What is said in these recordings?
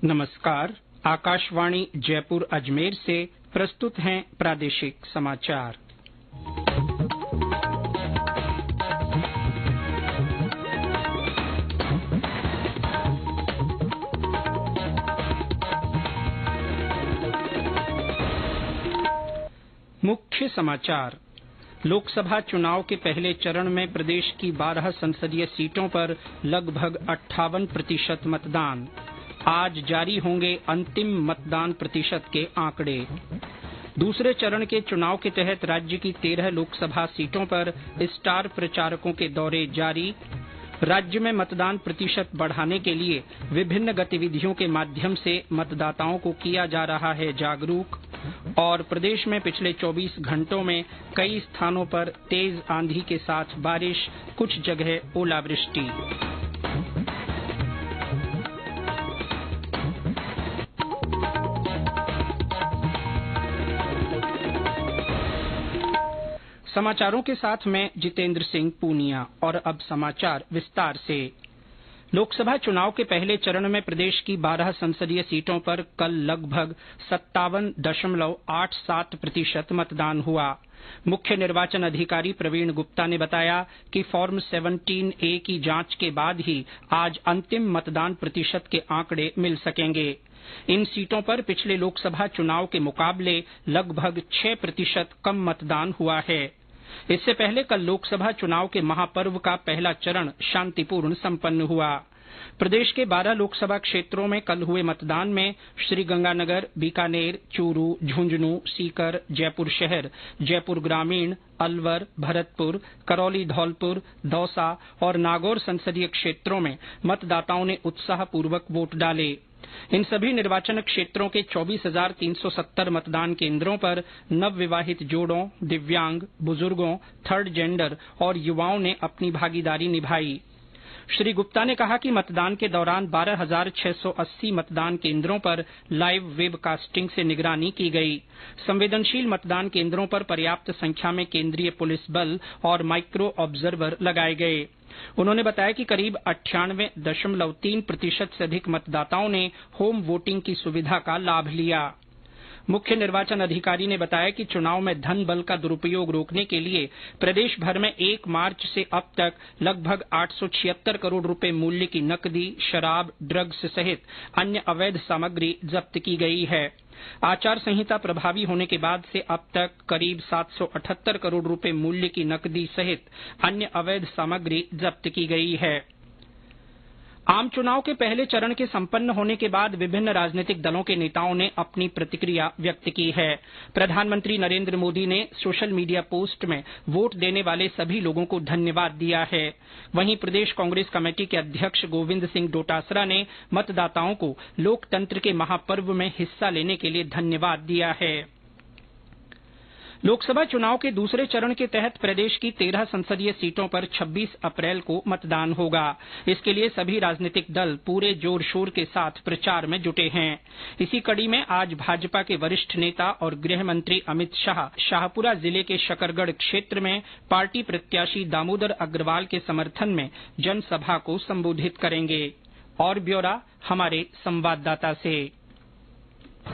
नमस्कार। आकाशवाणी जयपुर अजमेर से प्रस्तुत हैं प्रादेशिक समाचार। मुख्य समाचार। लोकसभा चुनाव के पहले चरण में प्रदेश की 12 संसदीय सीटों पर लगभग 58% मतदान। आज जारी होंगे अंतिम मतदान प्रतिशत के आंकड़े। दूसरे चरण के चुनाव के तहत राज्य की 13 लोकसभा सीटों पर स्टार प्रचारकों के दौरे जारी। राज्य में मतदान प्रतिशत बढ़ाने के लिए विभिन्न गतिविधियों के माध्यम से मतदाताओं को किया जा रहा है जागरूक। और प्रदेश में पिछले 24 घंटों में कई स्थानों पर तेज आंधी के साथ बारिश, कुछ जगह ओलावृष्टि। समाचारों के साथ मैं जितेंद्र सिंह पूनिया। और अब समाचार विस्तार से। लोकसभा चुनाव के पहले चरण में प्रदेश की 12 संसदीय सीटों पर कल लगभग 57.87% मतदान हुआ। मुख्य निर्वाचन अधिकारी प्रवीण गुप्ता ने बताया कि फॉर्म 17A की जांच के बाद ही आज अंतिम मतदान प्रतिशत के आंकड़े मिल सकेंगे। इन सीटों पर पिछले लोकसभा चुनाव के मुकाबले लगभग 6% कम मतदान हुआ है। इससे पहले कल लोकसभा चुनाव के महापर्व का पहला चरण शांतिपूर्ण संपन्न हुआ। प्रदेश के 12 लोकसभा क्षेत्रों में कल हुए मतदान में श्रीगंगानगर, बीकानेर, चूरू, झुंझुनू, सीकर, जयपुर शहर, जयपुर ग्रामीण, अलवर, भरतपुर, करौली धौलपुर, दौसा और नागौर संसदीय क्षेत्रों में मतदाताओं ने उत्साहपूर्वक वोट डाले। इन सभी निर्वाचन क्षेत्रों के 24,370 मतदान केंद्रों पर नवविवाहित जोड़ों, दिव्यांग, बुजुर्गों, थर्ड जेंडर और युवाओं ने अपनी भागीदारी निभाई। श्री गुप्ता ने कहा कि मतदान के दौरान 12,680 मतदान केंद्रों पर लाइव वेबकास्टिंग से निगरानी की गई। संवेदनशील मतदान केंद्रों पर पर्याप्त संख्या में केंद्रीय पुलिस बल और माइक्रो ऑब्जर्वर लगाए गए। उन्होंने बताया कि करीब 98.3% से अधिक मतदाताओं ने होम वोटिंग की सुविधा का लाभ लिया। मुख्य निर्वाचन अधिकारी ने बताया कि चुनाव में धन बल का दुरुपयोग रोकने के लिए प्रदेश भर में 1 मार्च से अब तक लगभग 876 करोड़ रुपए मूल्य की नकदी, शराब, ड्रग्स सहित अन्य अवैध सामग्री जब्त की गई है। आचार संहिता प्रभावी होने के बाद से अब तक करीब 778 करोड़ रुपए मूल्य की नकदी सहित अन्य अवैध सामग्री जब्त की गई है। आम चुनाव के पहले चरण के संपन्न होने के बाद विभिन्न राजनीतिक दलों के नेताओं ने अपनी प्रतिक्रिया व्यक्त की है। प्रधानमंत्री नरेंद्र मोदी ने सोशल मीडिया पोस्ट में वोट देने वाले सभी लोगों को धन्यवाद दिया है। वहीं प्रदेश कांग्रेस कमेटी के अध्यक्ष गोविंद सिंह डोटासरा ने मतदाताओं को लोकतंत्र के महापर्व में हिस्सा लेने के लिए धन्यवाद दिया है। लोकसभा चुनाव के दूसरे चरण के तहत प्रदेश की 13 संसदीय सीटों पर 26 अप्रैल को मतदान होगा। इसके लिए सभी राजनीतिक दल पूरे जोर शोर के साथ प्रचार में जुटे हैं। इसी कड़ी में आज भाजपा के वरिष्ठ नेता और गृह मंत्री अमित शाह शाहपुरा जिले के शकरगढ़ क्षेत्र में पार्टी प्रत्याशी दामोदर अग्रवाल के समर्थन में जनसभा को संबोधित करेंगे। और ब्यौरा हमारे संवाददाता से।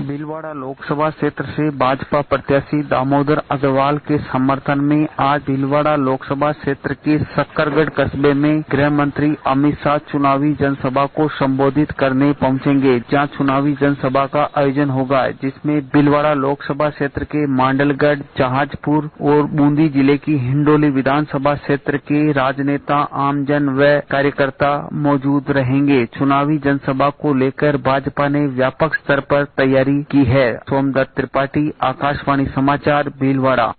भीलवाड़ा लोकसभा क्षेत्र से भाजपा प्रत्याशी दामोदर अग्रवाल के समर्थन में आज भीलवाड़ा लोकसभा क्षेत्र के शकरगढ़ कस्बे में गृह मंत्री अमित शाह चुनावी जनसभा को संबोधित करने पहुंचेंगे, जहां चुनावी जनसभा का आयोजन होगा, जिसमें भीलवाड़ा लोकसभा क्षेत्र के मांडलगढ़, जहाजपुर और बूंदी जिले की हिंडोली विधानसभा क्षेत्र के राजनेता, आमजन व कार्यकर्ता मौजूद रहेंगे। चुनावी जनसभा को लेकर भाजपा ने व्यापक स्तर पर तैयारी की है। सोमदत्त त्रिपाठी, आकाशवाणी समाचार, भीलवाड़ा।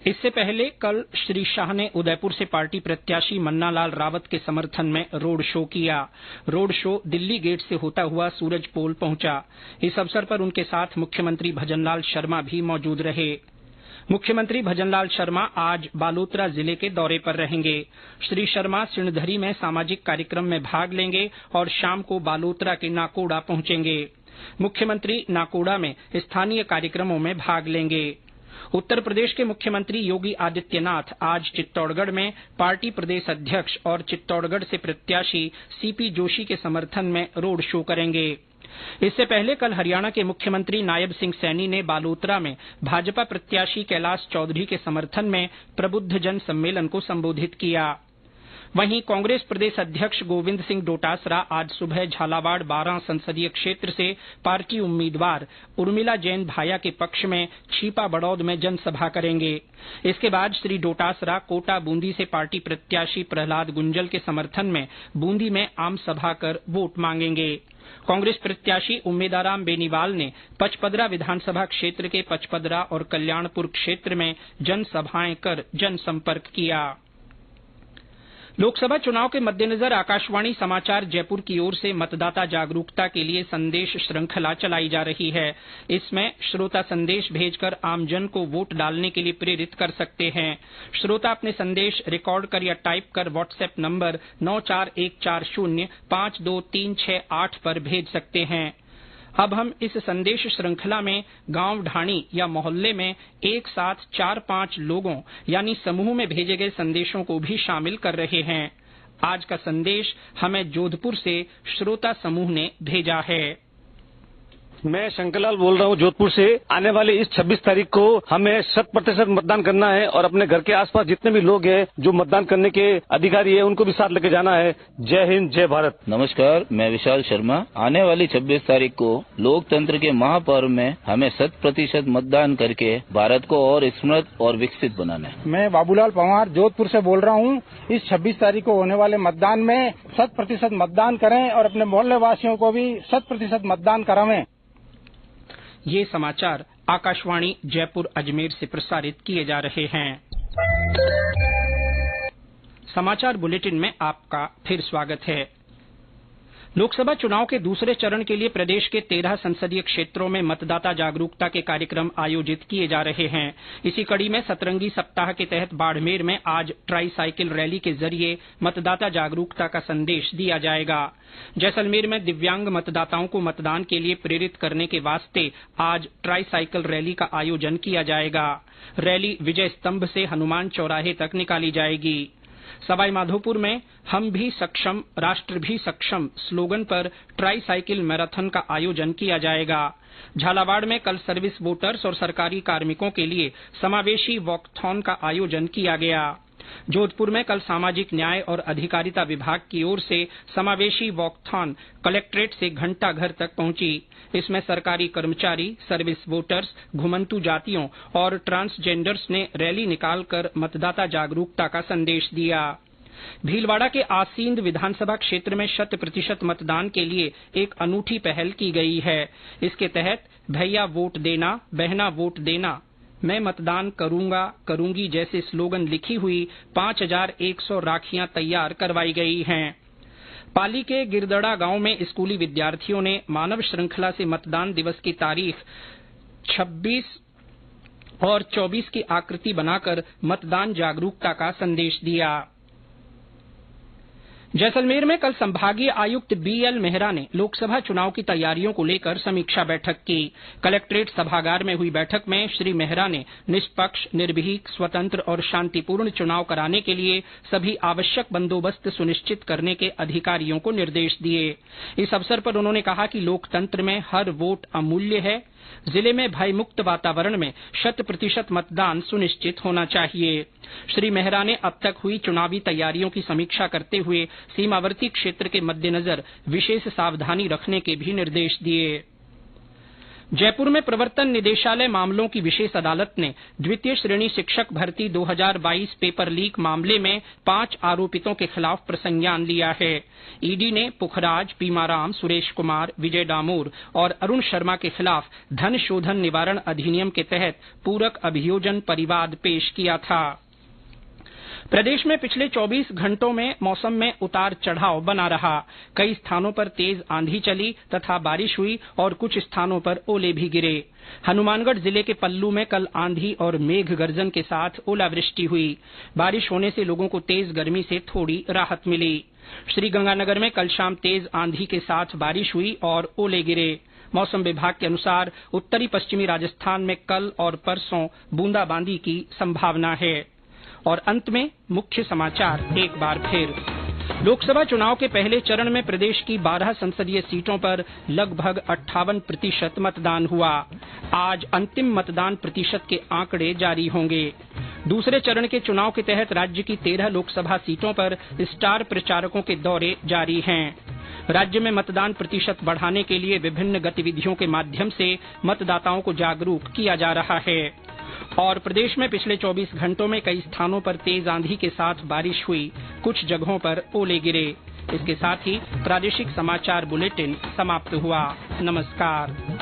इससे पहले कल श्री शाह ने उदयपुर से पार्टी प्रत्याशी मन्नालाल रावत के समर्थन में रोड शो किया। रोड शो दिल्ली गेट से होता हुआ सूरजपोल पहुंचा। इस अवसर पर उनके साथ मुख्यमंत्री भजनलाल शर्मा भी मौजूद रहे। मुख्यमंत्री भजनलाल शर्मा आज बालोतरा जिले के दौरे पर रहेंगे। श्री शर्मा सिणधरी में सामाजिक कार्यक्रम में भाग लेंगे और शाम को बालोतरा के नाकोड़ा पहुंचेंगे। मुख्यमंत्री नाकोड़ा में स्थानीय कार्यक्रमों में भाग लेंगे। उत्तर प्रदेश के मुख्यमंत्री योगी आदित्यनाथ आज चित्तौड़गढ़ में पार्टी प्रदेश अध्यक्ष और चित्तौड़गढ़ से प्रत्याशी सीपी जोशी के समर्थन में रोड शो करेंगे। इससे पहले कल हरियाणा के मुख्यमंत्री नायब सिंह सैनी ने बालोतरा में भाजपा प्रत्याशी कैलाश चौधरी के समर्थन में प्रबुद्ध जन सम्मेलन को संबोधित किया। वहीं कांग्रेस प्रदेश अध्यक्ष गोविंद सिंह डोटासरा आज सुबह झालावाड़ 12 संसदीय क्षेत्र से पार्टी उम्मीदवार उर्मिला जैन भाया के पक्ष में छीपा बड़ौद में जनसभा करेंगे। इसके बाद श्री डोटासरा कोटा बूंदी से पार्टी प्रत्याशी प्रहलाद गुंजल के समर्थन में बूंदी में आम सभा कर वोट मांगेंगे। कांग्रेस प्रत्याशी उम्मेदाराम बेनीवाल ने पचपदरा विधानसभा क्षेत्र के पचपदरा और कल्याणपुर क्षेत्र में जनसभाएं कर जनसंपर्क किया। लोकसभा चुनाव के मद्देनजर आकाशवाणी समाचार जयपुर की ओर से मतदाता जागरूकता के लिए संदेश श्रृंखला चलाई जा रही है। इसमें श्रोता संदेश भेजकर आमजन को वोट डालने के लिए प्रेरित कर सकते हैं। श्रोता अपने संदेश रिकॉर्ड कर या टाइप कर व्हाट्सएप नंबर 9414052368 पर भेज सकते हैं। अब हम इस संदेश श्रृंखला में गांव ढाणी या मोहल्ले में एक साथ 4-5 लोगों यानी समूह में भेजे गए संदेशों को भी शामिल कर रहे हैं। आज का संदेश हमें जोधपुर से श्रोता समूह ने भेजा है। मैं शंकरलाल बोल रहा हूँ जोधपुर से। आने वाले इस 26 तारीख को हमें 100% मतदान करना है और अपने घर के आसपास जितने भी लोग हैं जो मतदान करने के अधिकारी है उनको भी साथ लेके जाना है। जय हिंद, जय भारत। नमस्कार, मैं विशाल शर्मा। आने वाली 26 तारीख को लोकतंत्र के महापर्व में हमें 100% मतदान करके भारत को और समृद्ध और विकसित बनाना है। मैं बाबूलाल पंवार जोधपुर से बोल रहा हूँ। इस 26 तारीख को होने वाले मतदान में 100% मतदान करें और अपने मोहल्ले वासियों को भी 100% मतदान करावें। ये समाचार आकाशवाणी जयपुर अजमेर से प्रसारित किए जा रहे हैं। समाचार बुलेटिन में आपका फिर स्वागत है। लोकसभा चुनाव के दूसरे चरण के लिए प्रदेश के 13 संसदीय क्षेत्रों में मतदाता जागरूकता के कार्यक्रम आयोजित किए जा रहे हैं। इसी कड़ी में सतरंगी सप्ताह के तहत बाड़मेर में आज ट्राई साइकिल रैली के जरिए मतदाता जागरूकता का संदेश दिया जाएगा। जैसलमेर में दिव्यांग मतदाताओं को मतदान के लिए प्रेरित करने के वास्ते आज ट्राई साइकिल रैली का आयोजन किया जाएगा। रैली विजय स्तंभ से हनुमान चौराहे तक निकाली जाएगी। सवाईमाधोपुर में हम भी सक्षम राष्ट्र भी सक्षम स्लोगन पर ट्राई साइकिल मैराथन का आयोजन किया जाएगा। झालावाड़ में कल सर्विस वोटर्स और सरकारी कार्मिकों के लिए समावेशी वॉकथॉन का आयोजन किया गया। जोधपुर में कल सामाजिक न्याय और अधिकारिता विभाग की ओर से समावेशी वॉकथॉन कलेक्ट्रेट से घंटाघर तक पहुंची। इसमें सरकारी कर्मचारी, सर्विस वोटर्स, घुमंतु जातियों और ट्रांसजेंडर्स ने रैली निकालकर मतदाता जागरूकता का संदेश दिया। भीलवाड़ा के आसींद विधानसभा क्षेत्र में 100% मतदान के लिए एक अनूठी पहल की गई है। इसके तहत भैया वोट देना, बहना वोट देना, मैं मतदान करूंगा करूंगी जैसे स्लोगन लिखी हुई 5100 राखियां तैयार करवाई गई हैं। पाली के गिरदड़ा गांव में स्कूली विद्यार्थियों ने मानव श्रृंखला से मतदान दिवस की तारीख 26 और 24 की आकृति बनाकर मतदान जागरूकता का संदेश दिया। जैसलमेर में कल संभागीय आयुक्त बीएल मेहरा ने लोकसभा चुनाव की तैयारियों को लेकर समीक्षा बैठक की। कलेक्ट्रेट सभागार में हुई बैठक में श्री मेहरा ने निष्पक्ष, निर्भीक, स्वतंत्र और शांतिपूर्ण चुनाव कराने के लिए सभी आवश्यक बंदोबस्त सुनिश्चित करने के अधिकारियों को निर्देश दिए। इस अवसर पर उन्होंने कहा कि लोकतंत्र में हर वोट अमूल्य है। जिले में भयमुक्त वातावरण में 100% मतदान सुनिश्चित होना चाहिए। श्री मेहरा ने अब तक हुई चुनावी तैयारियों की समीक्षा करते हुए सीमावर्ती क्षेत्र के मद्देनजर विशेष सावधानी रखने के भी निर्देश दिए। जयपुर में प्रवर्तन निदेशालय मामलों की विशेष अदालत ने द्वितीय श्रेणी शिक्षक भर्ती 2022 पेपर लीक मामले में 5 आरोपितों के खिलाफ प्रसंज्ञान लिया है। ईडी ने पुखराज, पीमाराम, सुरेश कुमार, विजय डामोर और अरुण शर्मा के खिलाफ धन शोधन निवारण अधिनियम के तहत पूरक अभियोजन परिवाद पेश किया था। प्रदेश में पिछले 24 घंटों में मौसम में उतार चढ़ाव बना रहा। कई स्थानों पर तेज आंधी चली तथा बारिश हुई और कुछ स्थानों पर ओले भी गिरे। हनुमानगढ़ जिले के पल्लू में कल आंधी और मेघ गर्जन के साथ ओलावृष्टि हुई। बारिश होने से लोगों को तेज गर्मी से थोड़ी राहत मिली। श्रीगंगानगर में कल शाम तेज आंधी के साथ बारिश हुई और ओले गिरे। मौसम विभाग के अनुसार उत्तरी पश्चिमी राजस्थान में कल और परसों बूंदाबांदी की संभावना है। और अंत में मुख्य समाचार एक बार फिर। लोकसभा चुनाव के पहले चरण में प्रदेश की 12 संसदीय सीटों पर लगभग 58% मतदान हुआ। आज अंतिम मतदान प्रतिशत के आंकड़े जारी होंगे। दूसरे चरण के चुनाव के तहत राज्य की 13 लोकसभा सीटों पर स्टार प्रचारकों के दौरे जारी हैं। राज्य में मतदान प्रतिशत बढ़ाने के लिए विभिन्न गतिविधियों के माध्यम से मतदाताओं को जागरूक किया जा रहा है। और प्रदेश में पिछले 24 घंटों में कई स्थानों पर तेज आंधी के साथ बारिश हुई, कुछ जगहों पर ओले गिरे। इसके साथ ही प्रादेशिक समाचार बुलेटिन समाप्त हुआ। नमस्कार।